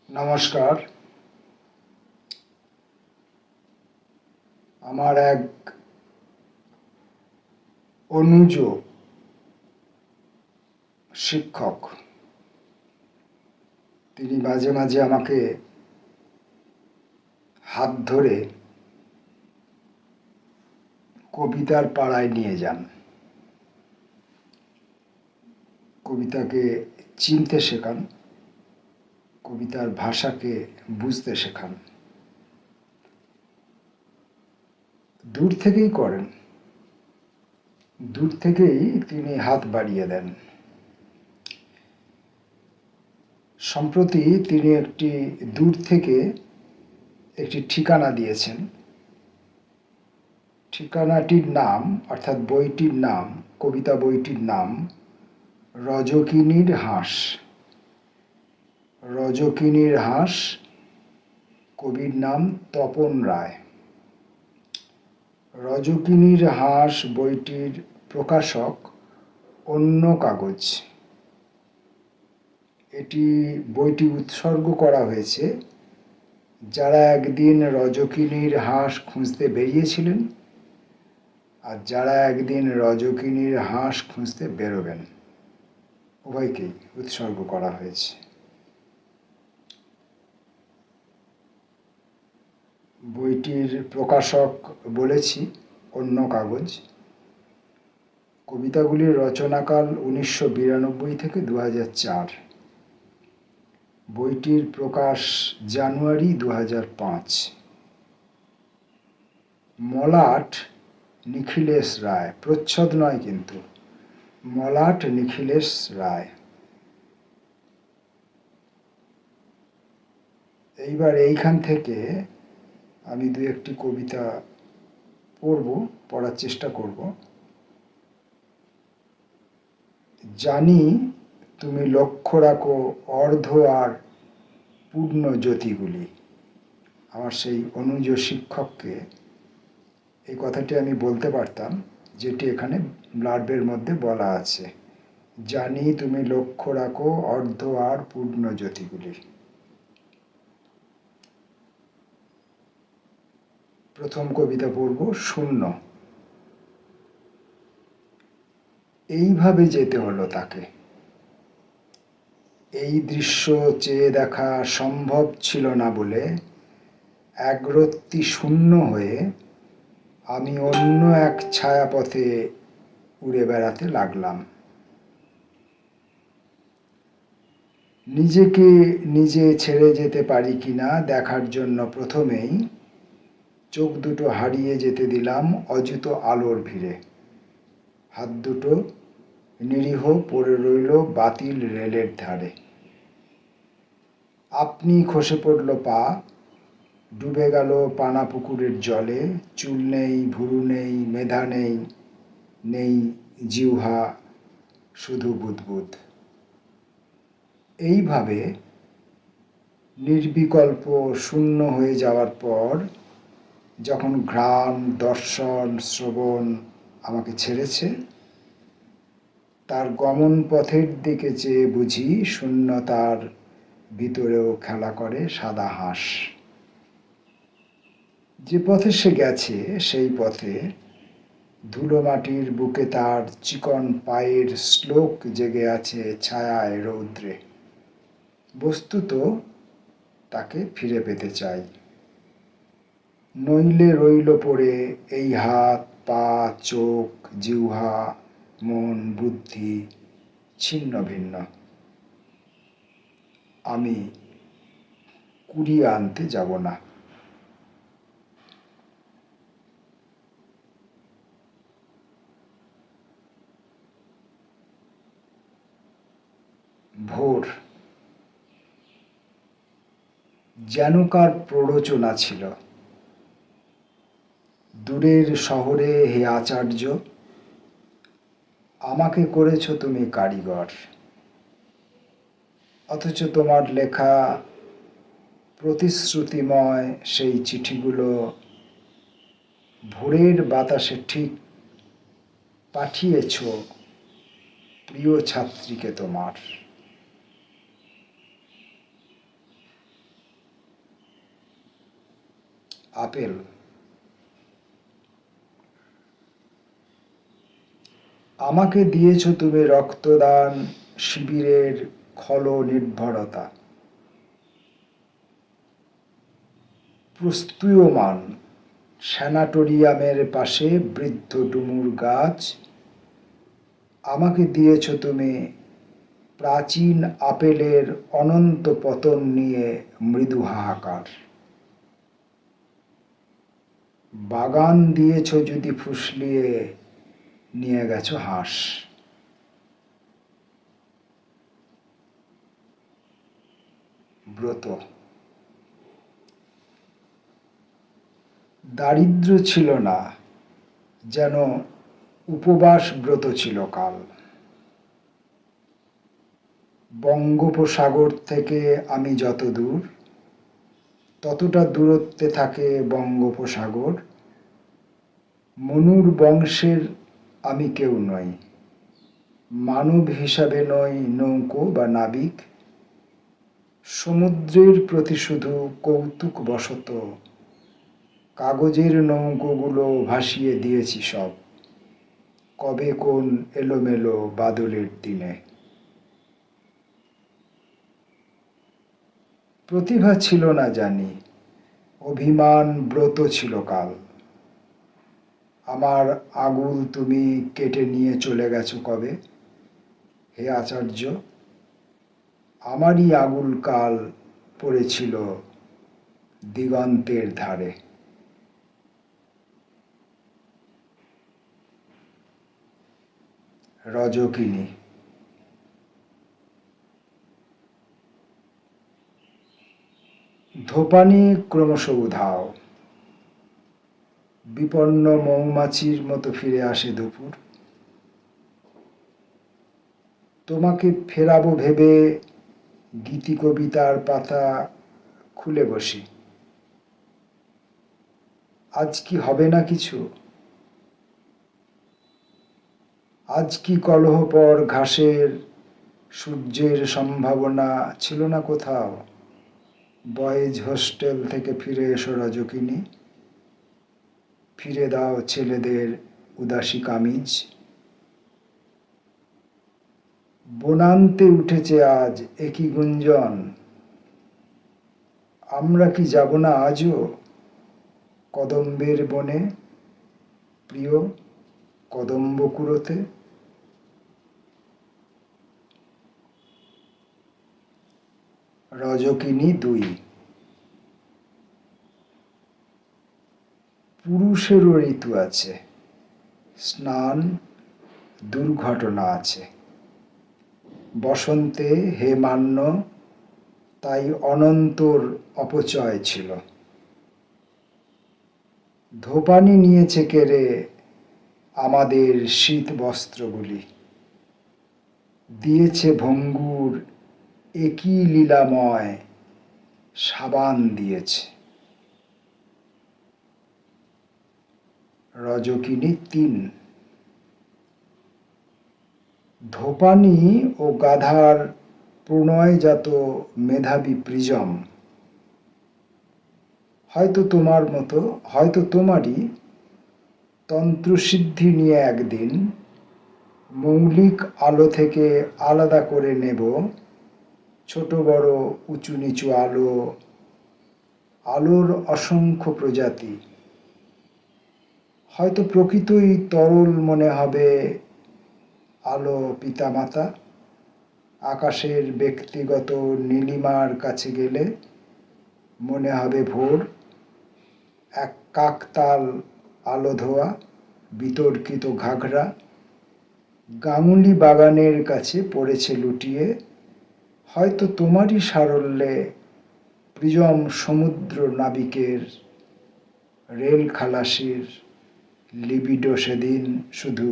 নমস্কার। আমার এক অনুজ শিক্ষক, তিনি মাঝে মাঝে আমাকে হাত ধরে কবিতার পাড়ায় নিয়ে যান, কবিতাকে চিনতে শেখান, কবিতার ভাষাকে বুঝতে শেখান। দূর থেকেই করেন, দূর থেকেই তিনি হাত বাড়িয়ে দেন। সম্প্রতি তিনি দূর থেকে একটি ঠিকানা দিয়েছেন। ঠিকানাটির নাম, অর্থাৎ বইটির নাম, কবিতা বইটির নাম রজকিনীর হাঁস। রজকিনীর হাঁস, কবির নাম তপন রায়। রজকিনীর হাঁস বইটির প্রকাশক অন্য কাগজ। বইটি উৎসর্গ করা হয়েছে যারা একদিন রজকিনীর হাঁস খুঁজতে বেরিয়েছিলেন আর যারা একদিন রজকিনীর হাঁস খুঁজতে বেরোবেন, উভয়কেই উৎসর্গ করা হয়েছে। বইটির প্রকাশক বলেছি অন্য কাগজ। কবিতাগুলির রচনাকাল 1992 থেকে 2004। বইটির প্রকাশ জানুয়ারি 2005। মলাট নিখিলেশ রায়, প্রচ্ছদ নয় কিন্তু, মলাট নিখিলেশ রায়। এইবার এইখান থেকে আমি দু একটি কবিতা পড়ার চেষ্টা করব। জানি তুমি লক্ষ্য রাখো অর্ধ আর পূর্ণ জ্যোতিগুলি। আমার সেই অনুজ শিক্ষককে এই কথাটি আমি বলতে পারতাম, যেটি এখানে ব্লার্বের মধ্যে বলা আছে। জানি তুমি লক্ষ্য রাখো অর্ধ আর পূর্ণ জ্যোতিগুলি। প্রথম কবিতা পড়ব, শূন্য। এইভাবে যেতে হলো তাকে। এই দৃশ্য চেয়ে দেখা সম্ভব ছিল না বলে একরত্তি শূন্য হয়ে আমি অন্য এক ছায়াপথে উড়ে বেড়াতে লাগলাম। নিজেকে নিজে ছেড়ে যেতে পারি কিনা দেখার জন্য প্রথমেই চোখ দুটো হারিয়ে যেতে দিলাম অযুত আলোর ভিড়ে। হাত দুটো নিরীহ পড়ে রইল বাতিল রেলের ধারে। আপনি খসে পড়ল পা, ডুবে গেল পানা পুকুরের জলে। চুল নেই, ভুরু নেই, মেধা নেই, নেই জিহ্বা, শুধু বুদবুদ। এইভাবে নির্বিকল্প শূন্য হয়ে যাওয়ার পর যখন ঘ্রাণ, দর্শন, শ্রবণ আমাকে ছেড়েছে, তার গমন পথের দিকে চেয়ে বুঝি শূন্যতার ভিতরেও খেলা করে সাদা হাঁস। যে পথে সে গেছে সেই পথে ধুলো মাটির বুকে তার চিকন পায়ের শ্লোক জেগে আছে ছায়ায় রৌদ্রে। বস্তুত তাকে ফিরে পেতে চাই, নইলে রইল পড়ে এই হাত, পা, চোখ, জিহ্বা, মন, বুদ্ধি ছিন্ন ভিন্ন। আমি কুড়িয়ে আনতে যাব না। ভোর যেন কার প্ররোচনা ছিল। দূরের শহরে হে আচার্য, আমাকে করেছ তুমি কারিগর। অথচ তোমার লেখা প্রতিশ্রুতিময় সেই চিঠিগুলো ভোরের বাতাসে ঠিক পাঠিয়েছ প্রিয় ছাত্রীকে তোমার। আপেল। আমাকে দিয়েছ তুমি রক্তদান শিবিরের খল নির্ভরতা, প্রস্তুয়মান স্যানাটোরিয়ামের পাশে বৃদ্ধ ডুমুর গাছ। আমাকে দিয়েছ তুমি প্রাচীন আপেলের অনন্ত পতন নিয়ে মৃদু হাহাকার। বাগান দিয়েছ যদি ফুসলিয়ে নিয়ে গেছো হাঁস। ব্রত। দারিদ্র্য ছিল না, যেন উপবাস ব্রত ছিল কাল। বঙ্গোপসাগর থেকে আমি যত দূর, ততটা দূরত্বে থাকে বঙ্গোপসাগর। মনুর বংশের আমি কেউ নই, মানব হিসাবে নই নৌকো বা নাবিক। সমুদ্রের প্রতি শুধু কৌতুক বশত কাগজের নৌকোগুলো ভাসিয়ে দিয়েছি সব, কবে কোন এলোমেলো বাদলের দিনে। প্রতিভা ছিল না জানি, অভিমান ব্রত ছিল কাল। আমার আঙুল তুমি কেটে নিয়ে চলে গেছো কবে, হে আচার্য। আমারই আঙুল কাল পড়েছিল দিগন্তের ধারে। রজকিনী। ধোপানি ক্রমশ উধাও, বিপন্ন মৌমাছির মতো ফিরে আসে দুপুর। তোমাকে ফেরাবো ভেবে গীতি কবিতার পাতা খুলে বসি। আজ কি হবে না কিছু, আজ কি কলহপর ঘাসের সূর্যের সম্ভাবনা ছিল না কোথাও। বয়েজ হোস্টেল থেকে ফিরে এসো রজকিনী, ফিরে দাও ছেলেদের উদাসী কামিজ। বনান্তে উঠেছে আজ একই গুঞ্জন, আমরা কি যাব না আজও কদম্বের বনে, প্রিয় কদম্ব কুড়োতে। রজকিনী ২। পুরুষেরও ঋতু আছে, স্নান দুর্ঘটনা আছে। বসন্তে হে মান্য, তাই অনন্তর অপচয় ছিল। ধোপানি নিয়েছে কেড়ে আমাদের শীত বস্ত্রগুলি, দিয়েছে ভঙ্গুর একই লীলাময় সাবান দিয়েছে। রজকিনী ৩। ধোপানি ও গাধার প্রণয়জাত মেধাবী প্রিজম, হয়তো তোমার মতো, হয়তো তোমারই তন্ত্রসিদ্ধি নিয়ে একদিন মৌলিক আলো থেকে আলাদা করে নেব ছোট বড় উঁচু নিচু আলো, আলোর অসংখ্য প্রজাতি। হয়তো প্রকৃতই তরল মনে হবে আলো পিতামাতা। আকাশের ব্যক্তিগত নীলিমার কাছে গেলে মনে হবে ভোর, এক কাকতাল আলো ধোয়া বিতর্কিত ঘাঘরা গাঙ্গুলি বাগানের কাছে পড়েছে লুটিয়ে। হয়তো তোমারই সারল্যে প্রিজম সমুদ্র নাবিকের রেল খালাসির লিবিডো সেদিন শুধু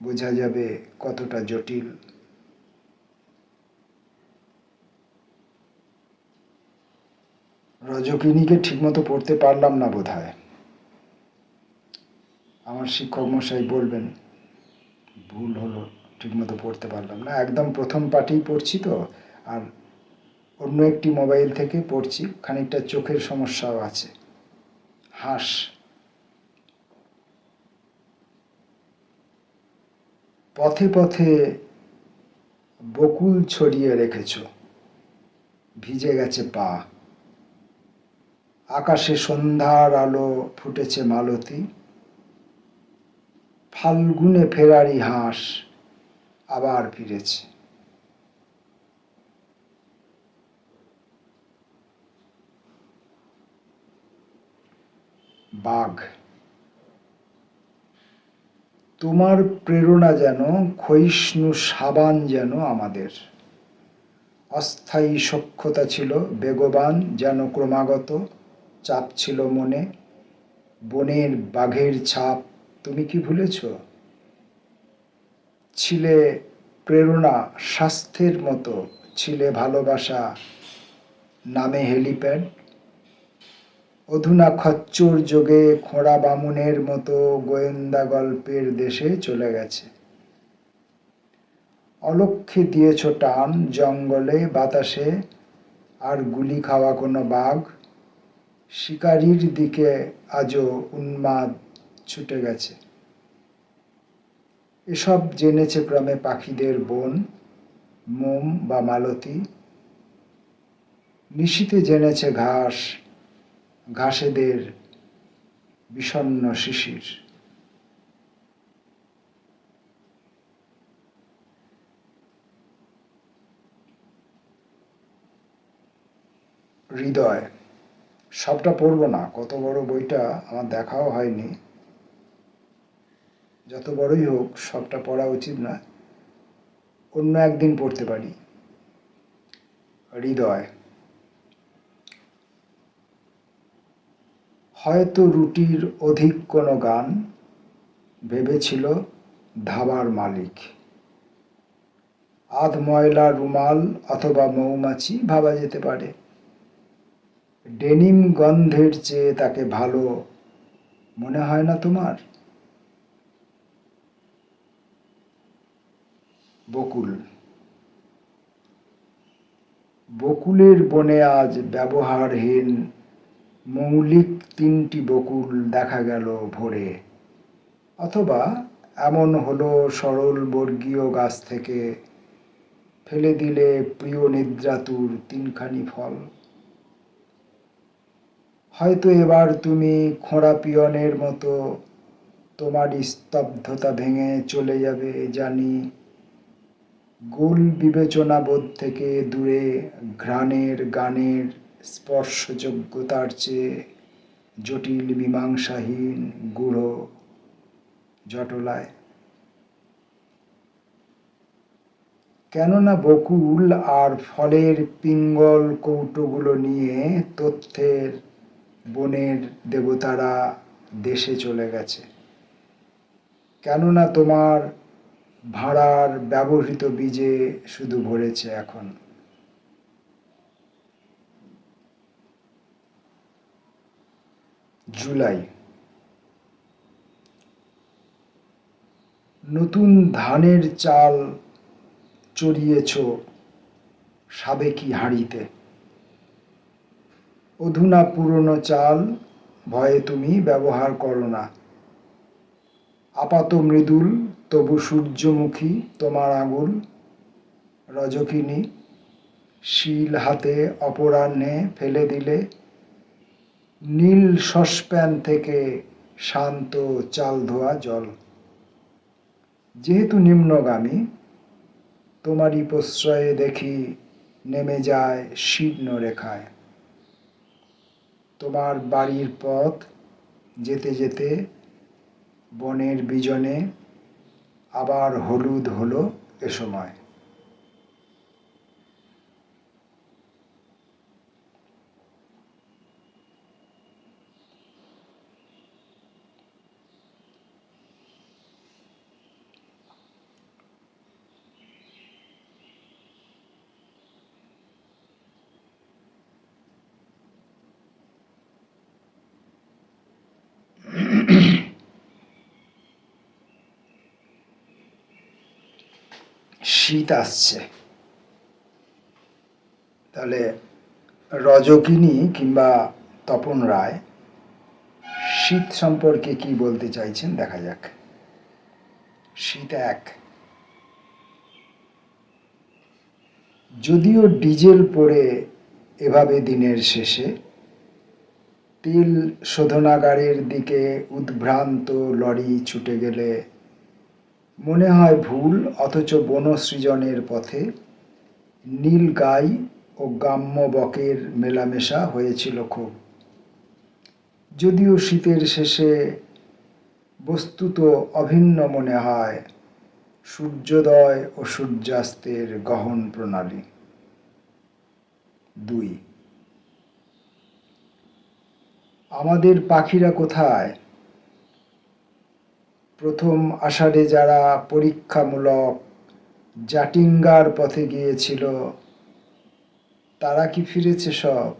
বোঝা যাবে কতটা জটিল। রজকিনীকে ঠিকমতো পড়তে পারলাম না বোধহয়, আমার শিক্ষক মশাই বলবেন ভুল হলো, ঠিকমতো পড়তে পারলাম না। একদম প্রথম পাঠেই পড়ছি তো, আর অন্য একটি মোবাইল থেকে পড়ছি, খানিকটা চোখের সমস্যাও আছে। হাঁস। পথে পথে বকুল ছড়িয়ে রেখেছ, ভিজে গেছে পা। আকাশে সন্ধ্যার আলো ফুটেছে মালতী। ফাল্গুনে ফেরারি হাঁস আবার ফিরেছে। বাঘ। তোমার প্রেরণা যেন ক্ষয়িষ্ণু সাবান যেন আমাদের। অস্থায়ী সখ্যতা ছিল বেগবান যেন ক্রমাগত, চাপ ছিল মনে। বনের বাঘের ছাপ তুমি কি ভুলেছ? ছিলে প্রেরণা স্বাস্থ্যের মতো, ছিলে ভালোবাসা নামে হেলিপ্যাড। অধুনা খচ্চর যোগে খোঁড়া বামুনের মতো গোয়েন্দা গল্পের দেশে চলে গেছে। অলক্ষ্যে দিয়েছ টান জঙ্গলে বাতাসে, আর গুলি খাওয়া কোনো বাঘ শিকারীর দিকে আজও উন্মাদ ছুটে গেছে। এসব জেনেছে ক্রমে পাখিদের বোন, মোম বা মালতী। নিশীথে জেনেছে ঘাস, ঘাসেদের বিষণ্ণ শিশির। হৃদয়। সবটা পড়ব না, কত বড় বইটা আমার দেখাও হয়নি। যত বড়ই হোক সবটা পড়া উচিত না, অন্য একদিন পড়তে পারি। হৃদয়। হয়তো রুটির অধিক কোনো গান ভেবেছিল ধাবার মালিক। আধ ময়লা রুমাল অথবা মৌমাছি ভাবা যেতে পারে। ডেনিম গন্ধের চেয়ে তাকে ভালো মনে হয় না তোমার? বকুল। বকুলের বনে আজ ব্যবহারহীন মৌলিক 3টি বকুল দেখা গেল ভোরে। অথবা এমন হলো সরল বর্গীয় গাছ থেকে ফেলে দিলে প্রিয় নিদ্রাতুর 3খানি ফল। হয়তো এবার তুমি খোঁড়া পিয়নের মতো তোমার স্তব্ধতা ভেঙে চলে যাবে জানি। গোল বিবেচনাবোধ থেকে দূরে, ঘ্রাণের গানের স্পর্শযোগ্যতার চেয়ে জটিল মীমাংসাহীন গূঢ় জটলায়। কেননা বকুল আর ফলের পিঙ্গল কৌটোগুলো নিয়ে তথ্যের বনের দেবতারা দেশে চলে গেছে। কেননা তোমার ভাড়ার ব্যবহৃত বীজে শুধু ভরেছে এখন। জুলাই। নতুন ধানের চাল চড়িয়েছ সাবেকি হাঁড়িতে। অধুনা পুরনো চাল ভয়ে তুমি ব্যবহার করো না। আপাত মৃদুল তবু সূর্যমুখী তোমার আঙুল। রজকিনী শিল হাতে অপরাহ্নে ফেলে দিলে নীল সসপ্যান থেকে শান্ত চাল ধোয়া জল। যেহেতু নিম্নগামী, তোমারই প্রশ্রয়ে দেখি নেমে যায় শীর্ণ রেখায়। তোমার বাড়ির পথ যেতে যেতে বনের বিজনে আবার হলুদ হলো এ সময়। শীত আসছে, তাহলে রজকিনী কিংবা তপন রায় শীত সম্পর্কে কি বলতে চাইছেন দেখা যাক। শীত এক। যদিও ডিজেল পড়ে এভাবে দিনের শেষে তেল শোধনাগারের দিকে উদ্ভ্রান্ত লরি ছুটে গেলে মনে হয় ভুল, অথচ বনসৃজনের পথে নীল গাই ও গ্রাম্য বকের মেলামেশা হয়েছিল খুব। যদিও শীতের শেষে বস্তুত অভিন্ন মনে হয় সূর্যোদয় ও সূর্যাস্তের গহন প্রণালী। 2. আমাদের পাখিরা কোথায়? প্রথম আষাঢ়ে যারা পরীক্ষামূলক জাটিঙ্গার পথে গিয়েছিল তারা কি ফিরেছে সব?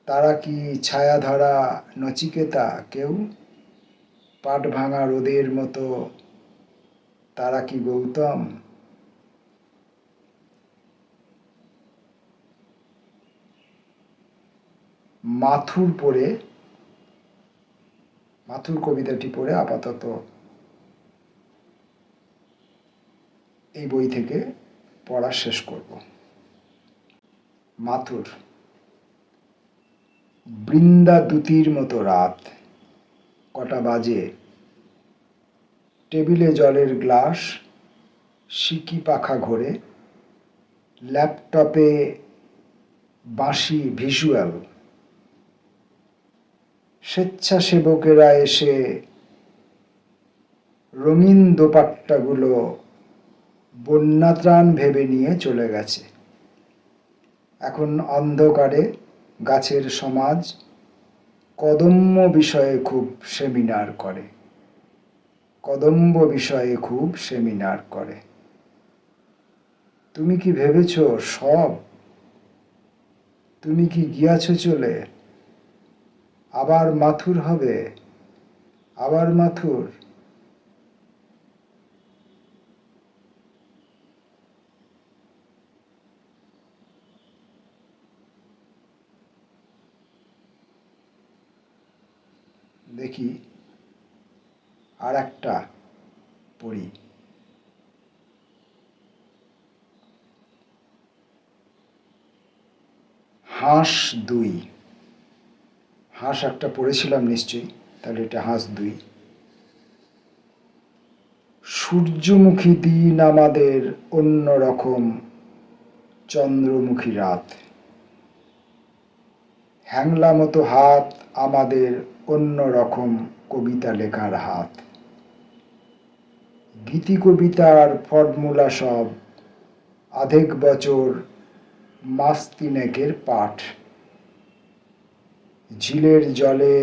তারা কি ছায়াধরা নচিকেতা কেউ? পাট ভাঙা রোদের মতো তারা কি গৌতম? মাথুর কবিতাটি পড়ে আপাতত এই বই থেকে পড়া শেষ করব। মাথুর। বৃন্দা দূতির মতো রাত, কটা বাজে? টেবিলে জলের গ্লাস, সিকি পাখা ঘোরে, ল্যাপটপে বাঁশি ভিজুয়াল। স্বেচ্ছাসেবকেরা এসে রঙিন দোপাট্টাগুলো বন্যাত্রাণ ভেবে নিয়ে চলে গেছে। এখন অন্ধকারে গাছের সমাজ কদম্ব বিষয়ে খুব সেমিনার করে। তুমি কি ভেবেছ সব? তুমি কি গিয়াছ চলে? আবার মাথুর হবে? আবার মাথুর? দেখি আর একটা পড়ি। হাঁস 2। হাঁস একটা পড়েছিলাম নিশ্চয়ই, তাহলে এটা হাঁস 2। সূর্যমুখী দিন আমাদের অন্য রকম চন্দ্রমুখী রাত, হ্যাংলা মতো হাত আমাদের অন্য রকম কবিতা লেখার হাত। গীতি কবিতার ফর্মুলা সব আধেক বছর মাস 3 পাঠ। ঝিলের জলে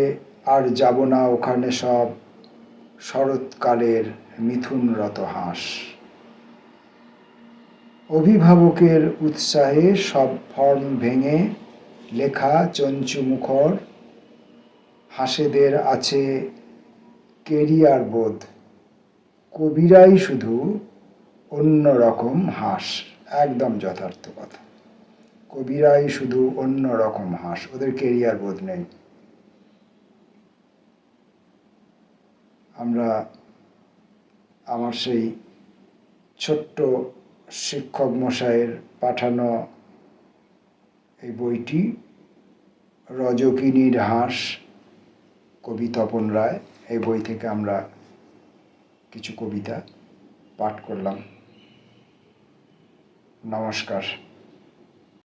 আর যাব না ওখানে সব শরৎকালের মিথুনরত হাঁস। অভিভাবকের উৎসাহে সব ফর্ম ভেঙে লেখা চঞ্চু মুখর। হাঁসেদের আছে কেরিয়ার বোধ, কবিরাই শুধু অন্য রকম হাঁস। একদম যথার্থ কথা। কবিরাই শুধু অন্য রকম হাঁস, ওদের কেরিয়ার বোধ নেই। আমরা আমার সেই ছোট্ট শিক্ষক মশাইয়ের পাঠানো এই বইটি রজকিনীর হাঁস, কবি তপন রায়, এই বই থেকে আমরা কিছু কবিতা পাঠ করলাম। নমস্কার।